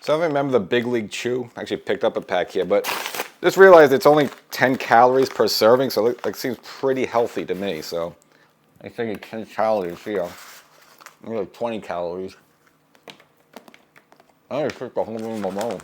So I remember the Big League Chew. I actually picked up a pack here, but just realized it's only 10 calories per serving, so it seems pretty healthy to me. So I think 10 calories, maybe like 20 calories. I just took the whole thing alone.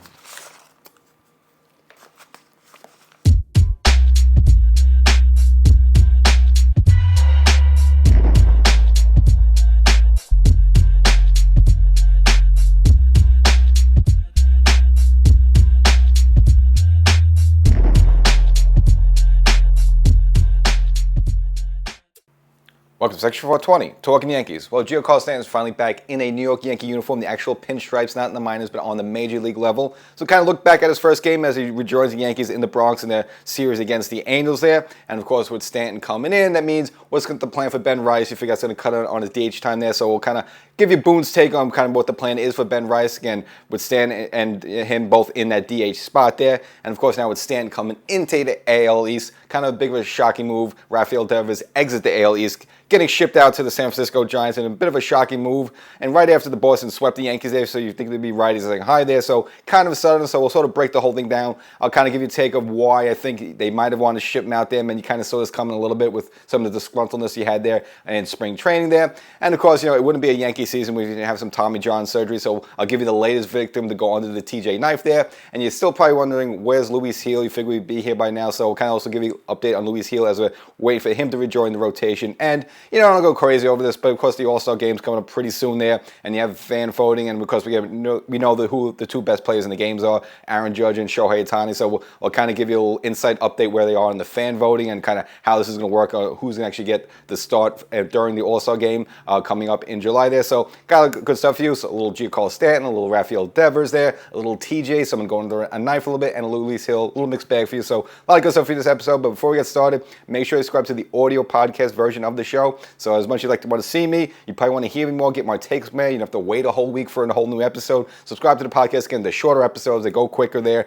Welcome to Section 420, Talkin Yankees. Well, Giancarlo Stanton is finally back in a New York Yankee uniform, the actual pinstripes, not in the minors, but on the major league level. So kind of look back at his first game as he rejoins the Yankees in the Bronx in their series against the Angels there. And of course, with Stanton coming in, that means what's the plan for Ben Rice? You figure that's going to cut on his DH time there. So we'll kind of give you Boone's take on kind of what the plan is for Ben Rice. Again, with Stanton and him both in that DH spot there. And of course, now with Stanton coming into the AL East, kind of a big of a shocking move. Rafael Devers exit the AL East, getting shipped out to the San Francisco Giants in a bit of a shocking move. And right after the Boston swept the Yankees there, so you think they'd be righties like high there. So kind of sudden, so we'll sort of break the whole thing down. I'll kind of give you a take of why I think they might have wanted to ship him out there. And you kind of saw this coming a little bit with some of the disgruntledness he had there in spring training there. And of course, you know, it wouldn't be a Yankee season we didn't have some Tommy John surgery. So I'll give you the latest victim to go under the TJ knife there. And you're still probably wondering, where's Luis Gil? You figure we'd be here by now. So we'll kind of also give you an update on Luis Gil as we're waiting for him to rejoin the rotation. And, you know, I don't go crazy over this, but of course the All-Star game's coming up pretty soon there, and you have fan voting, and because we know who the two best players in the games are, Aaron Judge and Shohei Ohtani. So we'll kind of give you a little insight update where they are in the fan voting and kind of how this is going to work, who's going to actually get the start during the All-Star game coming up in July there. So got good stuff for you. So a little Giancarlo Stanton, a little Rafael Devers there, a little TJ, someone going under a knife a little bit, and a Luis Gil, a little mixed bag for you. So a lot of good stuff for you this episode. But before we get started, make sure you subscribe to the audio podcast version of the show. So as much as you like to want to see me, you probably want to hear me more, get my takes more. You don't have to wait a whole week for a whole new episode. Subscribe to the podcast. Again, the shorter episodes, they go quicker there.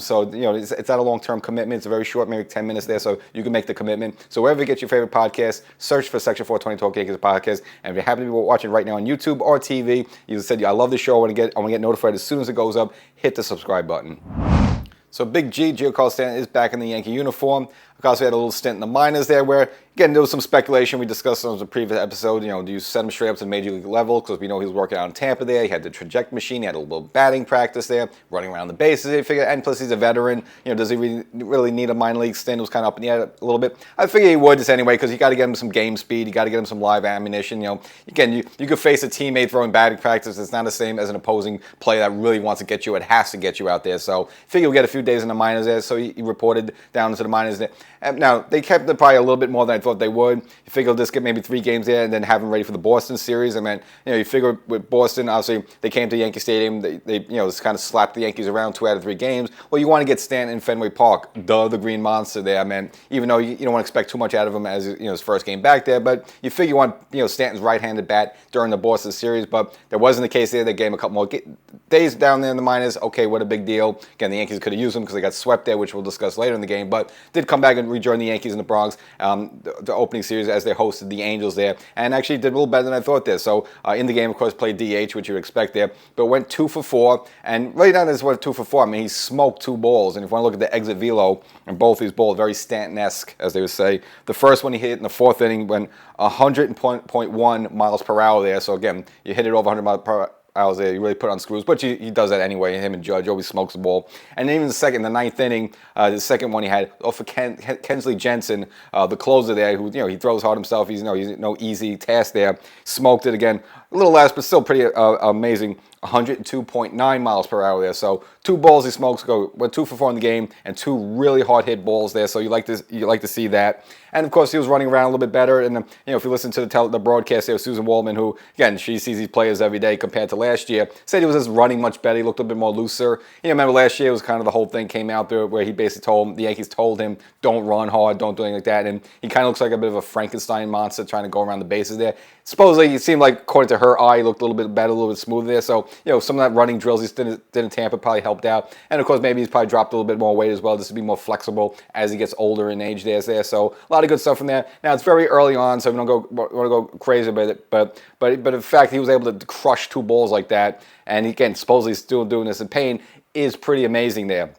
So, you know, it's not a long-term commitment. It's a very short, maybe 10 minutes there, so you can make the commitment. So wherever you get your favorite podcast, search for Section 420 Talk Yankees podcast. And if you happen to be watching right now on YouTube or TV, you said, I love the show, I want to get notified as soon as it goes up, hit the subscribe button. So Big G, Giancarlo Stanton, is back in the Yankee uniform. Of course, we had a little stint in the minors there where, again, there was some speculation. We discussed on the previous episode, you know, do you send him straight up to the major league level? Because we know he was working out in Tampa there. He had the traject machine. He had a little batting practice there, running around the bases. I figured, and plus he's a veteran. You know, does he really need a minor league stint? It was kind of up in the air a little bit. I figure he would just anyway, because you got to get him some game speed. You got to get him some live ammunition. You know, again, you could face a teammate throwing batting practice. It's not the same as an opposing player that really wants to get you. It has to get you out there. So I figure he'll get a few days in the minors there. So he reported down to the minors there. Now, they kept it probably a little bit more than I thought they would. You figure they'll just get maybe 3 games there and then have them ready for the Boston series. I mean, you know, you figure with Boston, obviously, they came to Yankee Stadium. They you know, just kind of slapped the Yankees around 2 out of 3 games. Well, you want to get Stanton in Fenway Park, the Green Monster there. I mean, even though you don't want to expect too much out of him as, you know, his first game back there, but you figure you want, you know, Stanton's right-handed bat during the Boston series, but that wasn't the case there. They gave him a couple more days down there in the minors. Okay, what a big deal. Again, the Yankees could have used him because they got swept there, which we'll discuss later in the game, but did come back and rejoin the Yankees in the Bronx, the opening series as they hosted the Angels there, and actually did a little better than I thought there. So in the game, of course, played DH, which you would expect there, but went 2 for 4, and really not as what 2 for 4. I mean, he smoked 2 balls, and if you want to look at the exit velo, and both these balls, very Stanton-esque, as they would say. The first one he hit in the 4th inning went 100.1 miles per hour there. So again, you hit it over 100 miles per hour there, you really put on screws, but he does that anyway. Him and Judge always smokes the ball. And then even the 9th inning, the second one he had off of Kensley Jensen, the closer there, who, you know, he throws hard himself. He's no easy task there. Smoked it again, a little less, but still pretty amazing. 102.9 miles per hour there. So 2 balls he smokes, went 2 for 4 in the game, and 2 really hard hit balls there. So you like to see that. And of course he was running around a little bit better. And you know, if you listen to the broadcast there, Susan Waldman, who again, she sees these players every day compared to last year, said he was just running much better. He looked a bit more looser. You know, remember last year it was kind of the whole thing came out there where he basically the Yankees told him, don't run hard, don't do anything like that. And he kind of looks like a bit of a Frankenstein monster trying to go around the bases there. Supposedly, it seemed like, according to her eye, he looked a little bit better, a little bit smoother there. So, you know, some of that running drills he did in Tampa probably helped out. And, of course, maybe he's probably dropped a little bit more weight as well, just to be more flexible as he gets older in age there. So, a lot lot of good stuff from there. Now it's very early on, so we don't want to go crazy about it. But the fact he was able to crush 2 balls like that, and again supposedly still doing this in pain, is pretty amazing there.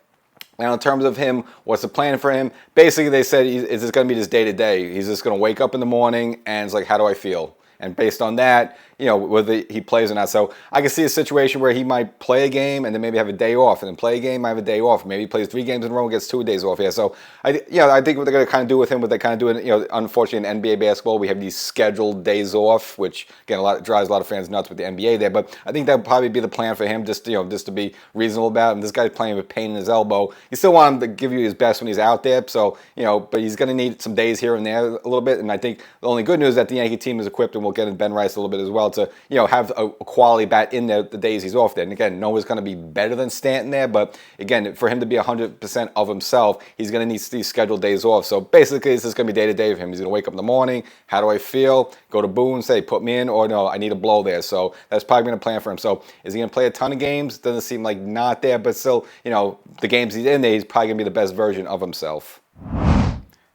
Now, in terms of him, what's the plan for him? Basically, they said, is this going to be just day to day? He's just going to wake up in the morning and it's like, how do I feel? And based on that, whether he plays or not. So I can see a situation where he might play a game and then maybe have a day off, and then play a game, might have a day off. Maybe he plays 3 games in a row and gets 2 days off. Yeah. So I think what they're going to kind of do with him, what they kind of do in, unfortunately in NBA basketball, we have these scheduled days off, which again drives a lot of fans nuts with the NBA there. But I think that would probably be the plan for him, just to be reasonable about it. And this guy's playing with pain in his elbow. You still want him to give you his best when he's out there. So but he's going to need some days here and there a little bit. And I think the only good news is that the Yankee team is equipped, and we'll get into Ben Rice a little bit as well, to have a quality bat in there the days he's off there. And again, Noah's going to be better than Stanton there, but again, for him to be 100% of himself, he's going to need these scheduled days off. So basically, it's just going to be day to day for him. He's going to wake up in the morning. How do I feel? Go to Boone, say, put me in, or no, I need a blow there. So that's probably going to plan for him. So is he going to play a ton of games? Doesn't seem like not there, but still, the games he's in there, he's probably going to be the best version of himself.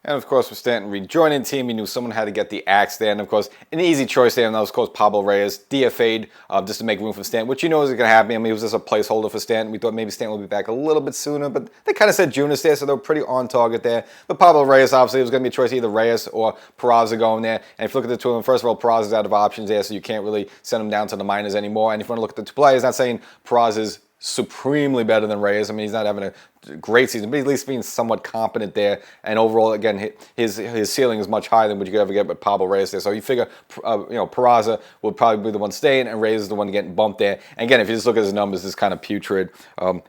And of course, with Stanton rejoining the team, he knew someone had to get the axe there. And of course, an easy choice there, and that was, of course, Pablo Reyes, DFA'd just to make room for Stanton, which is going to happen. I mean, he was just a placeholder for Stanton. We thought maybe Stanton would be back a little bit sooner, but they kind of said June is there, so they were pretty on target there. But Pablo Reyes, obviously, it was going to be a choice, either Reyes or Peraza going there. And if you look at the two of them, first of all, Peraza's out of options there, so you can't really send him down to the minors anymore. And if you want to look at the 2 players, not saying Peraza's supremely better than Reyes. I mean, he's not having a great season, but at least being somewhat competent there. And overall, again, his ceiling is much higher than what you could ever get with Pablo Reyes there. So you figure, Peraza would probably be the one staying, and Reyes is the one getting bumped there. And again, if you just look at his numbers, it's kind of putrid.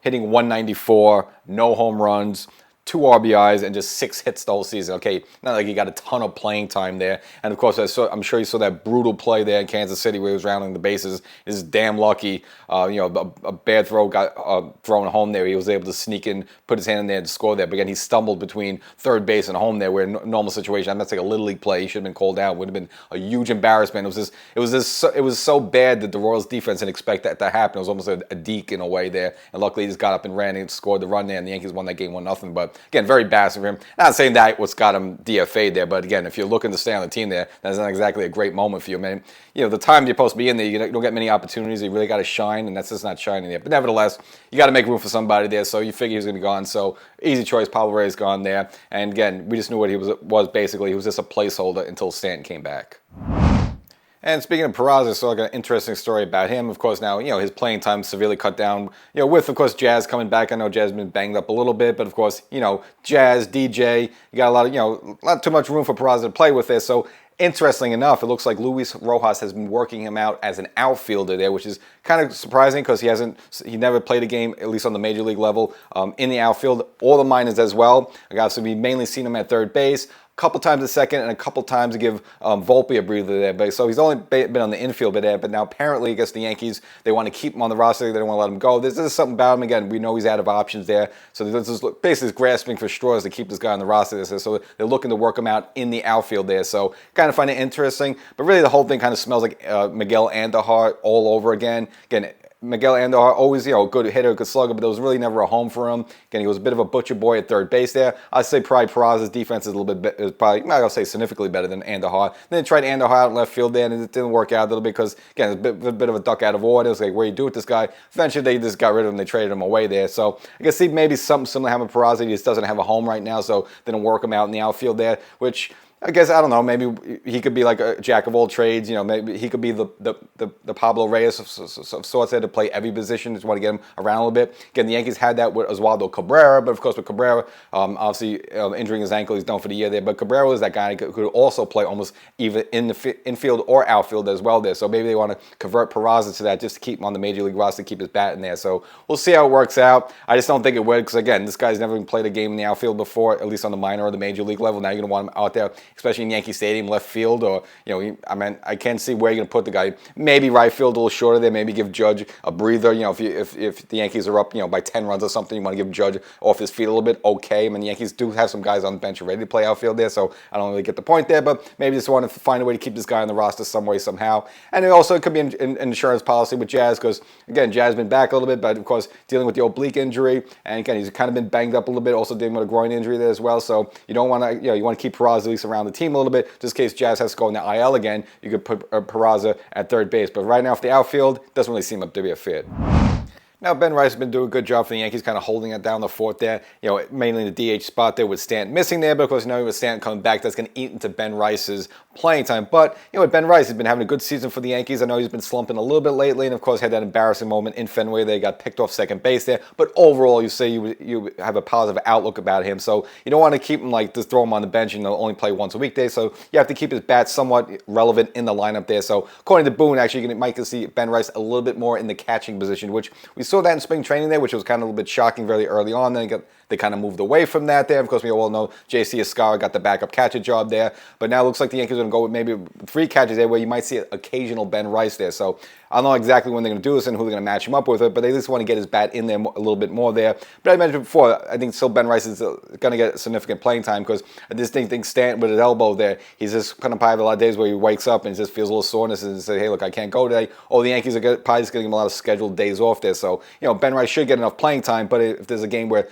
Hitting 194, no home runs, 2 RBIs, and just 6 hits the whole season. Okay, not like he got a ton of playing time there. And of course, I'm sure you saw that brutal play there in Kansas City where he was rounding the bases. He's damn lucky. A bad throw got thrown home there. He was able to sneak in, put his hand in there to score there. But again, he stumbled between third base and home there, where in a normal situation, that's like a little league play. He should have been called out. It would have been a huge embarrassment. It was so bad that the Royals defense didn't expect that to happen. It was almost a deke in a way there. And luckily, he just got up and ran and scored the run there, and the Yankees won that game 1-0. But again, very bad for him. Not saying that what's got him DFA'd there, but again, if you're looking to stay on the team there, that's not exactly a great moment for you, man. The time you're supposed to be in there, you don't get many opportunities. You really got to shine, and that's just not shining there. But nevertheless, you got to make room for somebody there, so you figure he was going to be gone. So easy choice, Pablo Reyes gone there. And again, we just knew what he was basically. He was just a placeholder until Stanton came back. And speaking of Peraza, so like an interesting story about him. Of course, now, his playing time severely cut down, with, of course, Jazz coming back. I know Jazz has been banged up a little bit, but of course, Jazz, DJ, you got a lot of, not too much room for Peraza to play with there. So interesting enough, it looks like Luis Rojas has been working him out as an outfielder there, which is kind of surprising because he never played a game, at least on the major league level, in the outfield or the minors as well. Obviously, we've mainly seen him at third base, couple times a second, and a couple times to give Volpe a breather there. But so he's only been on the infield bit there. But now apparently, I guess the Yankees, they want to keep him on the roster. They don't want to let him go. This is something about him. Again, we know he's out of options there. So this is basically grasping for straws to keep this guy on the roster. So they're looking to work him out in the outfield there. So kind of find it interesting. But really, the whole thing kind of smells like Miguel Andujar all over again. Again, Miguel Andujar, always, a good hitter, good slugger, but there was really never a home for him. Again, he was a bit of a butcher boy at third base there. I'd say probably Peraza's defense is a little bit, is probably, I'm not going to say significantly better than Andujar. Then they tried Andujar out in left field there, and it didn't work out a little bit because, again, it's a bit of a duck out of order. It's like, what do you do with this guy? Eventually, they just got rid of him. They traded him away there. So I guess see maybe something similar happened to Peraza. He just doesn't have a home right now, so they didn't work him out in the outfield there, which I guess, I don't know, maybe he could be like a jack of all trades, maybe he could be the Pablo Reyes of sorts there to play every position, just want to get him around a little bit. Again, the Yankees had that with Oswaldo Cabrera, but of course with Cabrera, obviously injuring his ankle, he's done for the year there, but Cabrera was that guy who could also play almost either in the infield or outfield as well there, so maybe they want to convert Peraza to that just to keep him on the Major League roster, keep his bat in there, so we'll see how it works out. I just don't think it would, because again, this guy's never even played a game in the outfield before, at least on the minor or the Major League level. Now you're going to want him out there especially in Yankee Stadium, left field, or I can't see where you're gonna put the guy. Maybe right field a little shorter there. Maybe give Judge a breather. If the Yankees are up by 10 runs or something, you want to give Judge off his feet a little bit. Okay, I mean the Yankees do have some guys on the bench ready to play outfield there, so I don't really get the point there. But maybe just want to find a way to keep this guy on the roster some way somehow. And it could be an insurance policy with Jazz, because again, Jazz been back a little bit, but of course dealing with the oblique injury, and again he's kind of been banged up a little bit, also dealing with a groin injury there as well. So you don't want to you want to keep Peraza at least around the team a little bit, just in case Jazz has to go in the IL again. You could put Peraza at third base, but right now for the outfield, doesn't really seem up to be a fit. Now, Ben Rice has been doing a good job for the Yankees, kind of holding it down the fort there, mainly in the DH spot there with Stanton missing there, but of course, with Stanton coming back, that's going to eat into Ben Rice's playing time. But, with Ben Rice, he's been having a good season for the Yankees. I know he's been slumping a little bit lately, and of course, had that embarrassing moment in Fenway. They got picked off second base there, but overall, you say you have a positive outlook about him, so you don't want to keep him just throw him on the bench and only play once a week there, so you have to keep his bat somewhat relevant in the lineup there. So, according to Boone, actually, you might see Ben Rice a little bit more in the catching position, which we saw that in spring training there, which was kind of a little bit shocking very early on. Then they kind of moved away from that there. Of course, we all know J.C. Escara got the backup catcher job there. But now it looks like the Yankees are going to go with maybe 3 catchers there, where you might see an occasional Ben Rice there. So I don't know exactly when they're going to do this and who they're going to match him up with it, but they at least want to get his bat in there a little bit more there. But I mentioned before, I think still Ben Rice is going to get significant playing time, because I just think Stanton with his elbow there, he's just kind of probably have a lot of days where he wakes up and just feels a little soreness and says, hey, look, I can't go today. Or the Yankees are probably just getting him a lot of scheduled days off there. So, Ben Rice should get enough playing time, but if there's a game where,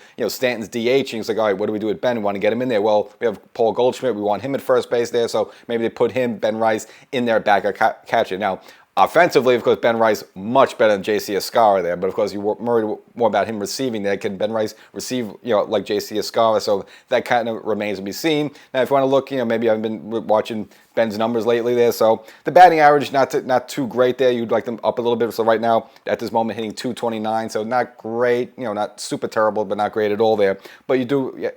Stanton's DHing, it's like, all right, what do we do with Ben? We want to get him in there. Well, we have Paul Goldschmidt. We want him at first base there, so maybe they put him, Ben Rice, in there backup catcher. Now, offensively, of course, Ben Rice much better than J.C. Escara there, but of course, you worried more about him receiving there. Can Ben Rice receive, like J.C. Escara? So that kind of remains to be seen. Now, if you want to look, maybe I've been watching Ben's numbers lately there. So the batting average, not too great there. You'd like them up a little bit. So right now, at this moment, hitting .229. So not great, not super terrible, but not great at all there. But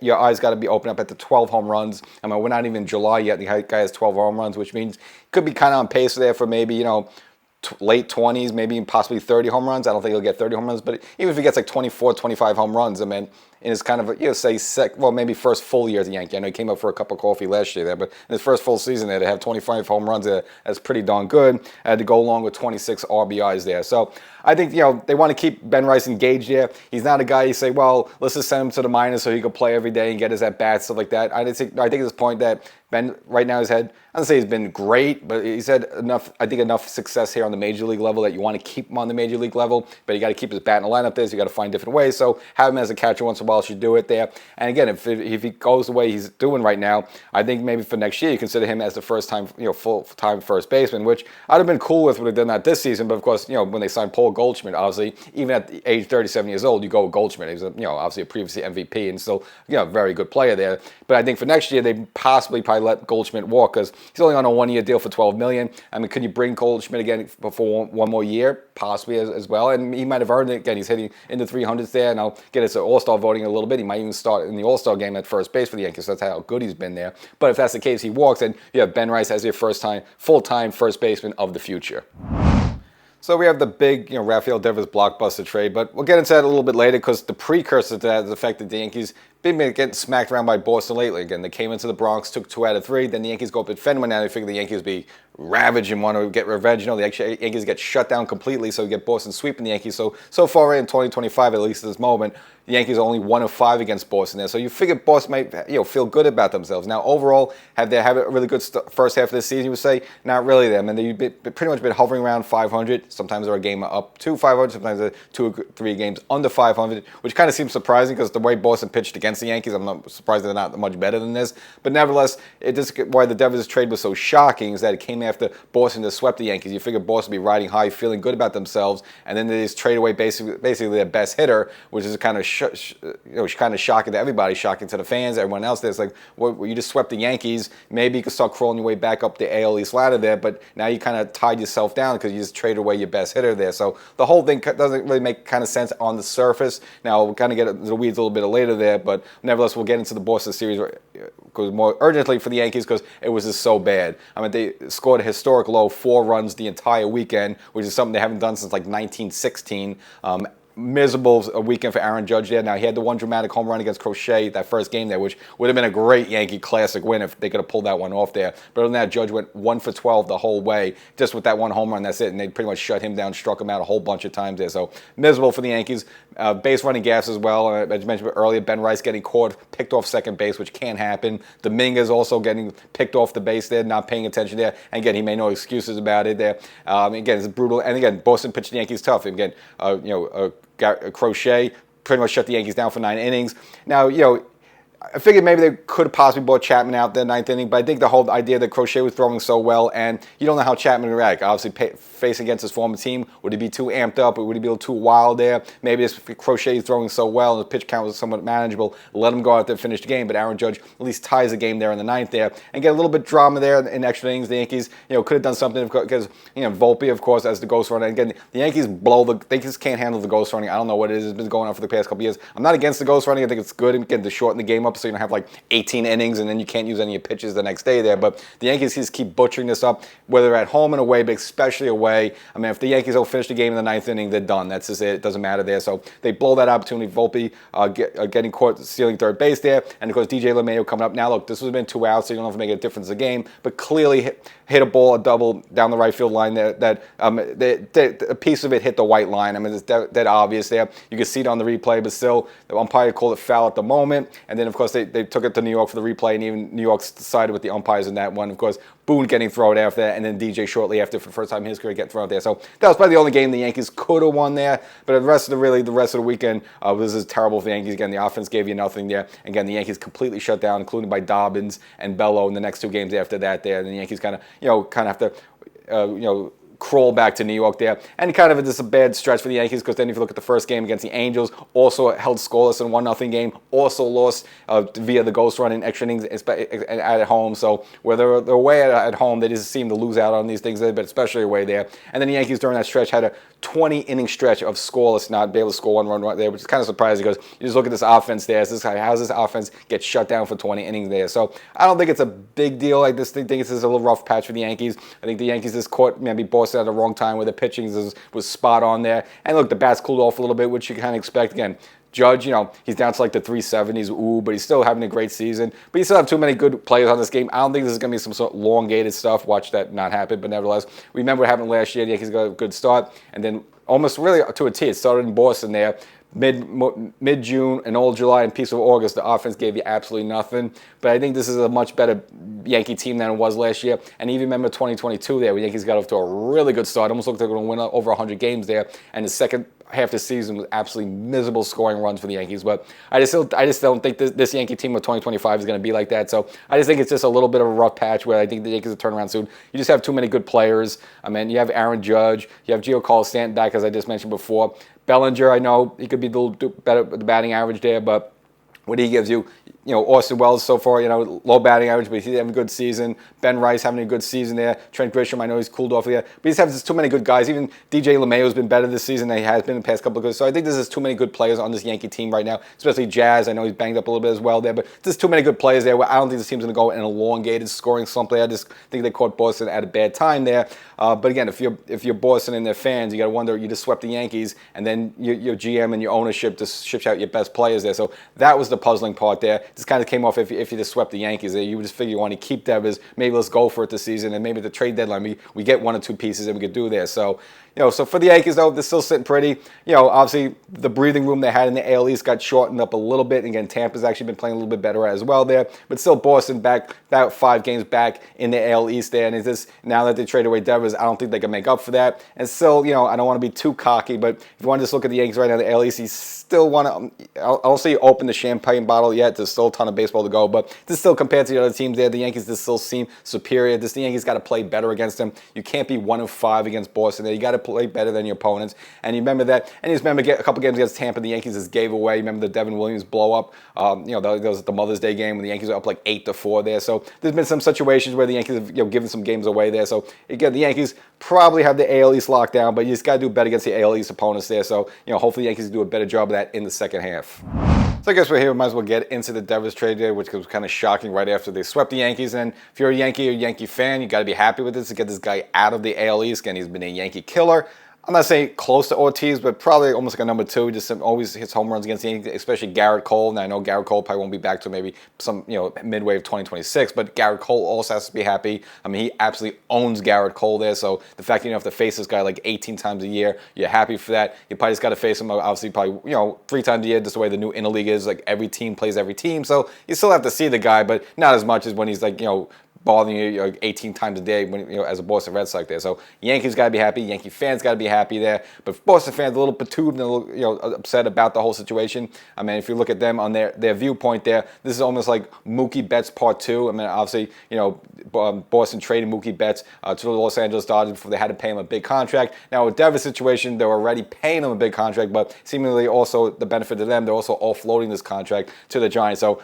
your eyes got to be open up at the 12 home runs. I mean, we're not even in July yet. The guy has 12 home runs, which means could be kind of on pace there for maybe, late 20s, maybe possibly 30 home runs. I don't think he'll get 30 home runs, but even if he gets like 24, 25 home runs, I mean, in his kind of, maybe first full year as a Yankee. I know he came up for a cup of coffee last year there, but in his first full season there, to have 25 home runs, that's pretty darn good. I had to go along with 26 RBIs there. So I think, they want to keep Ben Rice engaged there. He's not a guy you say, well, let's just send him to the minors so he can play every day and get his at-bats, stuff like that. I think at this point that Ben right now has had, I don't say he's been great, but he's had enough success here on the major league level that you want to keep him on the major league level, but you got to keep his bat in the lineup there, so you got to find different ways. So have him as a catcher once in a while should do it there. And again, if he goes the way he's doing right now, I think maybe for next year you consider him as the first time, full-time first baseman, which I'd have been cool with would have done that this season. But of course, when they signed Paul Goldschmidt, obviously, even at the age 37 years old, you go with Goldschmidt. He was, obviously a previous MVP and still, very good player there. But I think for next year, they probably let Goldschmidt walk, because he's only on a 1-year deal for $12 million. I mean, could you bring Goldschmidt again for one more year? Possibly as well. And he might have earned it. Again, he's hitting in the 300s there. And I'll get into All-Star voting a little bit. He might even start in the All-Star game at first base for the Yankees. That's how good he's been there. But if that's the case, he walks, and you have Ben Rice as your full-time first baseman of the future. So we have the big, Rafael Devers blockbuster trade, but we'll get into that a little bit later, because the precursor to that is the fact that the Yankees been getting smacked around by Boston lately. Again, they came into the Bronx, took 2 out of 3. Then the Yankees go up at Fenway. Now they figure the Yankees be ravaged and want to get revenge. The Yankees get shut down completely, so you get Boston sweeping the Yankees. So far in 2025, at least at this moment, the Yankees are only 1 of 5 against Boston there. So you figure Boston might feel good about themselves. Now overall, have they a really good first half of the season? You would say not really. Them, and they've pretty much been hovering around 500. Sometimes they're a game up to 500. Sometimes they're 2 or 3 games under 500, which kind of seems surprising, because the way Boston pitched against the Yankees, I'm not surprised they're not much better than this. But nevertheless, why the Devers trade was so shocking is that it came after Boston just swept the Yankees. You figure Boston would be riding high, feeling good about themselves, and then they just trade away basically their best hitter, which is kind of kind of shocking to everybody, shocking to the fans, everyone else. There's like, well, you just swept the Yankees. Maybe you could start crawling your way back up the AL East ladder there, but now you kind of tied yourself down because you just traded away your best hitter there. So the whole thing doesn't really make kind of sense on the surface. Now we'll kind of get into the weeds a little bit later there, but nevertheless, we'll get into the Boston series more urgently for the Yankees, because it was just so bad. I mean, they scored a historic low 4 runs the entire weekend, which is something they haven't done since like 1916. miserable weekend for Aaron Judge there. Now, he had the one dramatic home run against Crochet that first game there, which would have been a great Yankee Classic win if they could have pulled that one off there. But other than that, Judge went 1 for 12 the whole way, just with that one home run. That's it. And they pretty much shut him down, struck him out a whole bunch of times there. So miserable for the Yankees. Base running gaffes as well. As you mentioned earlier, Ben Rice getting caught, picked off second base, which can't happen. Dominguez also getting picked off the base there, not paying attention there. And again, he made no excuses about it there. Again, it's brutal. And again, Boston pitched the Yankees tough. Again, Crochet pretty much shut the Yankees down for 9 innings. Now, I figured maybe they could have possibly brought Chapman out the 9th inning, but I think the whole idea that Crochet was throwing so well, and you don't know how Chapman would react. Obviously, facing against his former team, would he be too amped up, or would he be a little too wild there? Maybe this Crochet is throwing so well, and the pitch count was somewhat manageable. Let him go out there and finish the game, but Aaron Judge at least ties the game there in the 9th there, and get a little bit drama there in extra innings. The Yankees, could have done something because, Volpe, of course, as the ghost runner. Again, the Yankees they just can't handle the ghost running. I don't know what it is. It's been going on for the past couple of years. I'm not against the ghost running. I think it's good, again, to shorten the game up so you don't have like 18 innings, and then you can't use any of your pitches the next day there. But the Yankees just keep butchering this up, whether at home and away, but especially away. I mean, if the Yankees don't finish the game in the 9th inning, they're done. That's just it. It doesn't matter there. So they blow that opportunity. Volpe getting caught stealing third base there. And, of course, DJ LeMahieu coming up. Now, look, this would have been 2 outs, so you don't have to make a difference in the game. But clearly hit a double down the right field line there. That a piece of it hit the white line. I mean, it's that obvious there. You can see it on the replay, but still, the umpire called it foul at the moment. And then, of course, they took it to New York for the replay, and even New York sided with the umpires in that one. Of course, Boone getting thrown after that, and then DJ shortly after for the first time in his career getting thrown out there. So that was probably the only game the Yankees could have won there. But the rest of the weekend was just terrible for the Yankees. Again, the offense gave you nothing there. Again, the Yankees completely shut down, including by Dobbins and Bello in the next 2 games after that there. And the Yankees kind of have to crawl back to New York there. And kind of just a bad stretch for the Yankees, because then if you look at the first game against the Angels, also held scoreless in 1-0 game, also lost via the ghost run in extra innings at home. So whether they're away at home, they just seem to lose out on these things, but especially away there. And then the Yankees during that stretch had a 20-inning stretch of scoreless, not be able to score one run right there, which is kind of surprising because you just look at this offense there. How's this offense get shut down for 20 innings there? So I don't think it's a big deal. I just think it's just a little rough patch for the Yankees. I think the Yankees just caught maybe Boston at the wrong time where the pitching was spot on there. And look, the bats cooled off a little bit, which you kind of expect. Again, Judge, he's down to like the 370s, but he's still having a great season. But you still have too many good players on this game. I don't think this is going to be some sort of elongated stuff. Watch that not happen. But nevertheless, remember what happened last year. The Yankees got a good start. And then almost really to a T, it started in Boston there. Mid-June and all July and piece of August, the offense gave you absolutely nothing. But I think this is a much better Yankee team than it was last year. And even remember 2022 there, where the Yankees got off to a really good start. Almost looked like they were going to win over 100 games there. And the second half of the season was absolutely miserable scoring runs for the Yankees. But I just don't think this Yankee team of 2025 is going to be like that. So I just think it's just a little bit of a rough patch where I think the Yankees will turn around soon. You just have too many good players. I mean, you have Aaron Judge. You have Giancarlo Stanton back, as I just mentioned before. Bellinger, I know he could be a little better with the batting average there, but what he gives you, Austin Wells so far, low batting average, but he's having a good season. Ben Rice having a good season there. Trent Grisham, I know he's cooled off there. But he's having just too many good guys. Even DJ LeMahieu has been better this season than he has been in the past couple of years. So I think there's just too many good players on this Yankee team right now, especially Jazz. I know he's banged up a little bit as well there, but just too many good players there. I don't think this team's going to go in an elongated scoring slump. I just think they caught Boston at a bad time there. But again, if you're Boston and their fans, you got to wonder, you just swept the Yankees, and then your GM and your ownership just ships out your best players there. So that was the puzzling part there. This kind of came off if you just swept the Yankees. You would just figure you want to keep them as maybe let's go for it this season, and maybe at the trade deadline we get 1 or 2 pieces that we could do there. So so for the Yankees, though, they're still sitting pretty. Obviously, the breathing room they had in the AL East got shortened up a little bit. And again, Tampa's actually been playing a little bit better as well there. But still, Boston back, about 5 games back in the AL East there. And it's just, now that they traded away Devers, I don't think they can make up for that. And still, I don't want to be too cocky, but if you want to just look at the Yankees right now, the AL East, you still want to, I don't say open the champagne bottle yet. There's still a ton of baseball to go. But this still, compared to the other teams there, the Yankees just still seem superior. The Yankees got to play better against them. You can't be 1-5 against Boston there. You got to play better than your opponents. And you remember that. And you just remember a couple games against Tampa, the Yankees just gave away. You remember the Devin Williams blow up. That was the Mother's Day game when the Yankees were up like 8-4 there. So there's been some situations where the Yankees have given some games away there. So again, the Yankees probably have the AL East locked down, but you just got to do better against the AL East opponents there. So hopefully the Yankees do a better job of that in the second half. So I guess we're here. We might as well get into the Devers trade there, which was kind of shocking right after they swept the Yankees. And if you're a Yankee or Yankee fan, you got to be happy with this to get this guy out of the AL East. Again, he's been a Yankee killer. I'm not saying close to Ortiz, but probably almost like a number 2. Just always hits home runs against the Yankees, especially Garrett Cole. Now I know Garrett Cole probably won't be back till maybe some midway of 2026, but Garrett Cole also has to be happy. I mean, he absolutely owns Garrett Cole there. So the fact that you don't have to face this guy like 18 times a year, you're happy for that. You probably just got to face him obviously probably 3 times a year. Just the way the new interleague is, like every team plays every team. So you still have to see the guy, but not as much as when he's like bothering you 18 times a day when as a Boston Red Sox there. So Yankees got to be happy. Yankee fans got to be happy there. But Boston fans a little perturbed and a little upset about the whole situation. I mean, if you look at them on their viewpoint there, this is almost like Mookie Betts Part 2. I mean, obviously Boston traded Mookie Betts to the Los Angeles Dodgers before they had to pay him a big contract. Now with Devers' situation, they're already paying him a big contract, but seemingly also the benefit to them, they're also offloading this contract to the Giants. So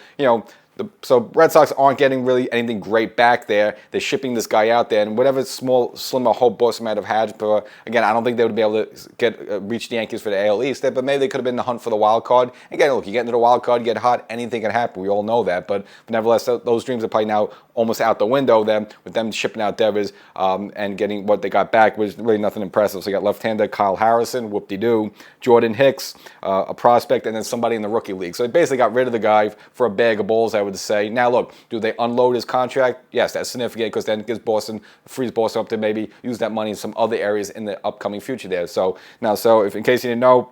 So Red Sox aren't getting really anything great back there. They're shipping this guy out there, and whatever slimmer hope Boston might have had for, again, I don't think they would be able to reach the Yankees for the AL East, but maybe they could have been in the hunt for the wild card. Again, look, you get into the wild card, you get hot, anything can happen. We all know that, but nevertheless, those dreams are probably now almost out the window. Then with them shipping out Devers and getting what they got back was really nothing impressive. So you got left-hander Kyle Harrison, whoop-de-doo, Jordan Hicks, a prospect, and then somebody in the rookie league. So they basically got rid of the guy for a bag of balls, I would say. Now, look, do they unload his contract? Yes, that's significant because then it frees Boston up to maybe use that money in some other areas in the upcoming future there. So if in case you didn't know,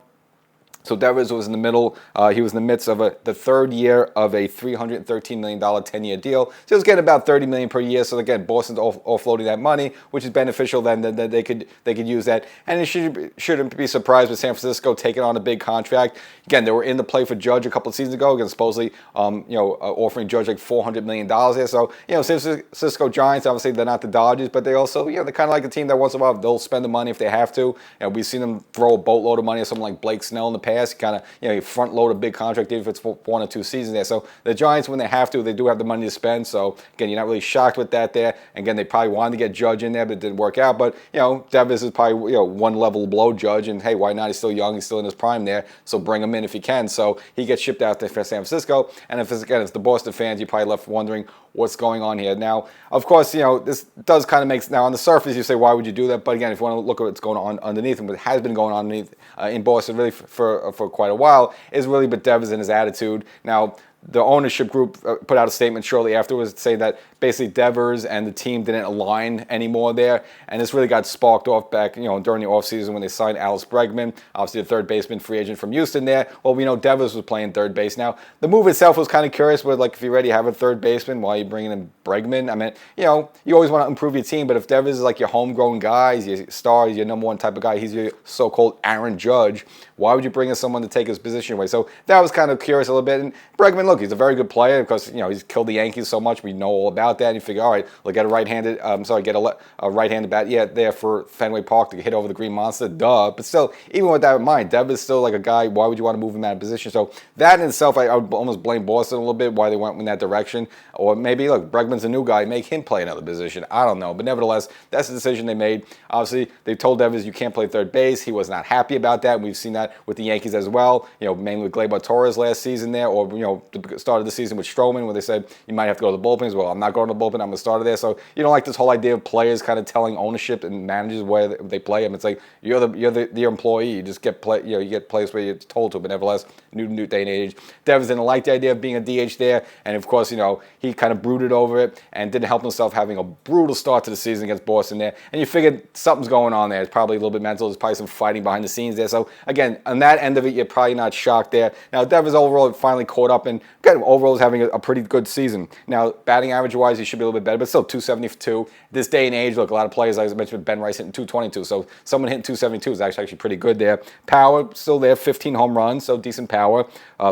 so Devers was in the middle. He was in the midst of the third year of a $313 million 10-year deal. So he was getting about $30 million per year. So again, Boston's offloading that money, which is beneficial. Then that they could use that, and it shouldn't be surprised with San Francisco taking on a big contract. Again, they were in the play for Judge a couple of seasons ago, again supposedly offering Judge like $400 million there. So San Francisco Giants, obviously they're not the Dodgers, but they also they're kind of like a team that once in a while they'll spend the money if they have to. We've seen them throw a boatload of money at someone like Blake Snell in the past. Kind of you front load a big contract even if it's for 1 or 2 seasons there. So the Giants, when they have to, they do have the money to spend. So again, you're not really shocked with that there. Again, they probably wanted to get Judge in there, but it didn't work out. But Devers is probably one level below Judge, and hey, why not? He's still young, he's still in his prime there. So bring him in if you can. So he gets shipped out there for San Francisco. And if it's the Boston fans, you're probably left wondering what's going on here. Now, of course, this does kind of make, now on the surface, you say, why would you do that? But again, if you want to look at what's going on underneath and what has been going on underneath in Boston really for quite a while, is really but Devers and his attitude. Now, the ownership group put out a statement shortly afterwards saying that basically Devers and the team didn't align anymore there, and this really got sparked off back during the offseason when they signed Alex Bregman, obviously the third baseman free agent from Houston there. Well, we know Devers was playing third base. Now, the move itself was kind of curious, but like if you already have a third baseman, why are you bringing in Bregman? I mean, you always want to improve your team, but if Devers is like your homegrown guy, he's your star, he's your number one type of guy, he's your so-called Aaron Judge, why would you bring in someone to take his position away? So that was kind of curious a little bit. And Bregman, look, he's a very good player because he's killed the Yankees so much. We know all about that. And you figure, all right, we'll get a right-handed, a right-handed bat, there for Fenway Park to hit over the Green Monster, duh. But still, even with that in mind, Devers is still like a guy. Why would you want to move him out of position? So that in itself, I would almost blame Boston a little bit why they went in that direction. Or maybe look, Bregman's a new guy, make him play another position. I don't know, but nevertheless, that's the decision they made. Obviously, they told Devers you can't play third base. He was not happy about that. And we've seen that with the Yankees as well. Mainly with Gleyber Torres last season there, or the start of the season with Stroman, where they said you might have to go to the bullpen. Well, I'm not going to the bullpen. I'm a starter there. So you don't like this whole idea of players kind of telling ownership and managers where they play them. It's like you're the employee. You just get you get placed where you're told to. But nevertheless, new day and age. Devers didn't like the idea of being a DH there, and of course, he kind of brooded over it and didn't help himself having a brutal start to the season against Boston there. And you figured something's going on there. It's probably a little bit mental. There's probably some fighting behind the scenes there. So again, on that end of it, you're probably not shocked there. Now, Devers overall finally caught up, and again, overall is having a pretty good season. Now, batting average-wise, he should be a little bit better, but still 272. This day and age, look, a lot of players, as I mentioned, Ben Rice hitting 222, so someone hitting 272 is actually pretty good there. Power, still there, 15 home runs, so decent power,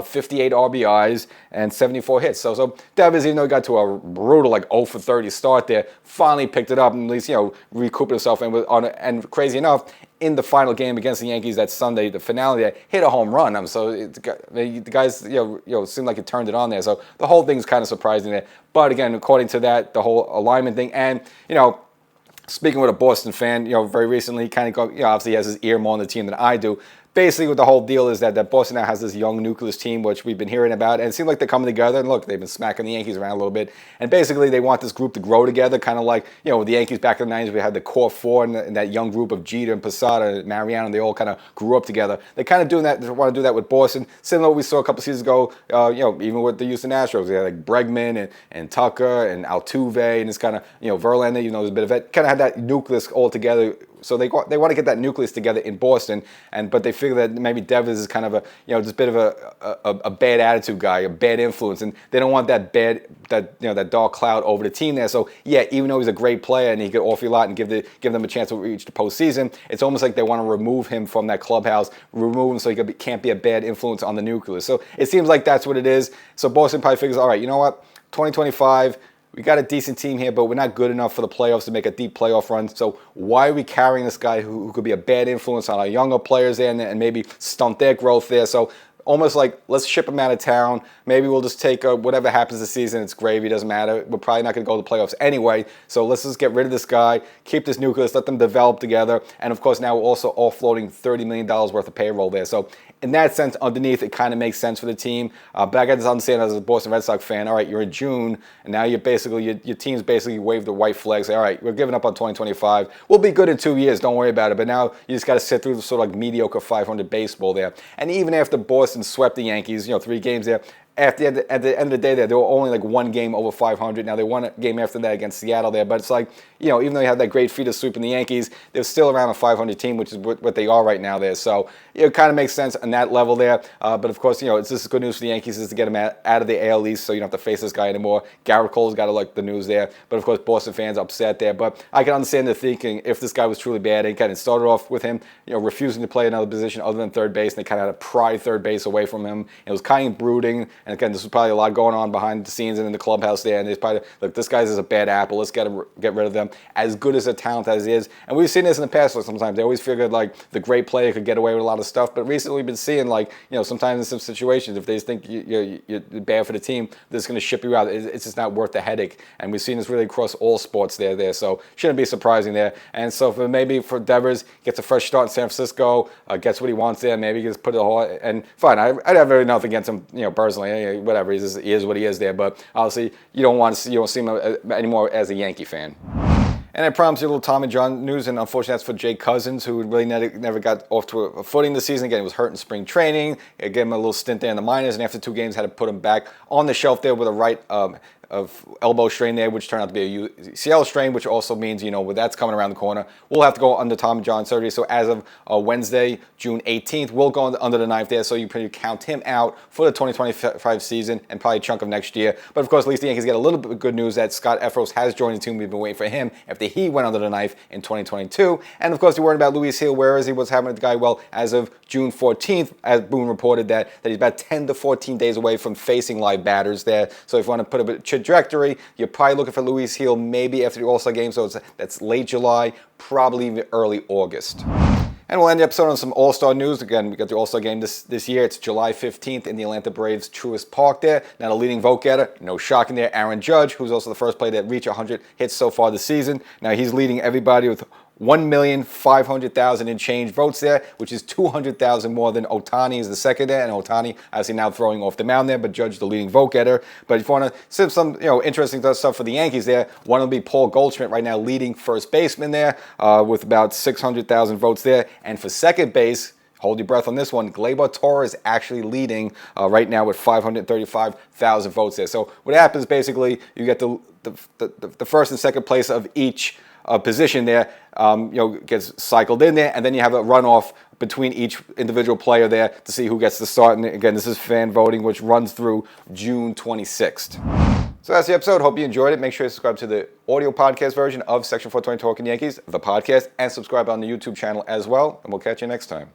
58 RBIs, and 74 hits. So Devers, even though he got to a brutal, like 0 for 30 start there, finally picked it up and at least, recouped himself, and crazy enough, in the final game against the Yankees that Sunday, the finale there, hit a home run. So the guys, seemed like it turned it on there. So the whole thing's kind of surprising there. But again, according to that, the whole alignment thing, and speaking with a Boston fan, very recently, kind of obviously he has his ear more on the team than I do. basically what the whole deal is that Boston now has this young nucleus team, which we've been hearing about, and it seems like they're coming together. And look, they've been smacking the Yankees around a little bit, and basically they want this group to grow together, kind of like, with the Yankees back in the 90s. We had the core four and that young group of Jeter and Posada and Mariano, and they all kind of grew up together. They're kind of doing that. They want to do that with Boston, similar to what we saw a couple seasons ago, even with the Houston Astros. They had like Bregman and Tucker and Altuve, and it's kind of, Verlander, there's a bit of it, kind of had that nucleus all together. So they want to get that nucleus together in Boston, but they figure that maybe Devers is kind of a just a bit of a bad attitude guy, a bad influence, and they don't want that dark cloud over the team there. So yeah, even though he's a great player and he could offer you a lot and give them a chance to reach the postseason, it's almost like they want to remove him from that clubhouse, remove him so he can't be a bad influence on the nucleus. So it seems like that's what it is. So Boston probably figures, all right, you know what, 2025. We got a decent team here, but we're not good enough for the playoffs to make a deep playoff run. So why are we carrying this guy who could be a bad influence on our younger players there and maybe stunt their growth there? So almost like, let's ship him out of town. Maybe we'll just take whatever happens this season. It's gravy. Doesn't matter. We're probably not going to go to the playoffs anyway. So let's just get rid of this guy, keep this nucleus, let them develop together. And, of course, now we're also offloading $30 million worth of payroll there. So in that sense, underneath, it kind of makes sense for the team. But I got to understand as a Boston Red Sox fan, all right, you're in June, and now you're basically, your team's basically waved the white flag, say, all right, we're giving up on 2025. We'll be good in 2 years. Don't worry about it. But now you just got to sit through the sort of like mediocre 500 baseball there. And even after Boston swept the Yankees, 3 games there, at the end of the day, they were only like 1 game over 500. Now, they won a game after that against Seattle there. But it's like, even though you had that great feat of sweeping the Yankees, they're still around a 500 team, which is what they are right now there. So it kind of makes sense on that level there. But, of course, it's just good news for the Yankees is to get him out of the AL East so you don't have to face this guy anymore. Garrett Cole's got to like the news there. But, of course, Boston fans upset there. But I can understand the thinking if this guy was truly bad. And kind of started off with him, refusing to play another position other than third base. And they kind of had to pry third base away from him. It was kind of brooding. And, again, this was probably a lot going on behind the scenes and in the clubhouse there. And there's probably, look, this guy's is a bad apple. Let's get rid of them. As good as a talent as he is. And we've seen this in the past sometimes. They always figured like the great player could get away with a lot of stuff. But recently we've been seeing like, sometimes in some situations, if they just think you're bad for the team, they're just going to ship you out. It's just not worth the headache. And we've seen this really across all sports there. So shouldn't be surprising there. And so maybe for Devers, gets a fresh start in San Francisco, gets what he wants there. Maybe he gets put it all, and fine. I'd have really nothing against him, personally. Whatever, he is what he is there. But obviously, you don't see him anymore as a Yankee fan. And I promised you a little Tommy John news, and unfortunately that's for Jake Cousins, who really never got off to a footing this season. Again, he was hurt in spring training. I gave him a little stint there in the minors, and after 2 games had to put him back on the shelf there with a right of elbow strain there, which turned out to be a UCL strain, which also means, when that's coming around the corner, we'll have to go under Tommy John surgery. So as of Wednesday, June 18th, we'll go under the knife there. So you can count him out for the 2025 season and probably a chunk of next year. But of course, at least the Yankees get a little bit of good news that Scott Efros has joined the team. We've been waiting for him after he went under the knife in 2022. And of course, you're worried about Luis Hill. Where is he? What's happening with the guy? Well, as of June 14th, as Boone reported that he's about 10 to 14 days away from facing live batters there. So if you want to put a trajectory, you're probably looking for Luis Hill maybe after the All-Star game. So that's late July, probably even early August. And we'll end the episode on some All-Star news. Again, we got the All-Star game this year. It's July 15th in the Atlanta Braves Truist Park there. Now the leading vote getter, no shocking there, Aaron Judge, who's also the first player to reach 100 hits so far this season. Now he's leading everybody with 1,500,000 and change votes there, which is 200,000 more than Ohtani is the second there, and Ohtani obviously now throwing off the mound there, but Judge the leading vote getter. But if you want to see some interesting stuff for the Yankees there, one will be Paul Goldschmidt right now leading first baseman there with about 600,000 votes there, and for second base, hold your breath on this one, Gleyber Torres actually leading right now with 535,000 votes there. So what happens basically, you get the first and second place of each position there, gets cycled in there, and then you have a runoff between each individual player there to see who gets the start. And again, this is fan voting, which runs through June 26th. So that's the episode. Hope you enjoyed it. Make sure you subscribe to the audio podcast version of Section 420 Talkin Yankees, the podcast, and subscribe on the YouTube channel as well. And we'll catch you next time.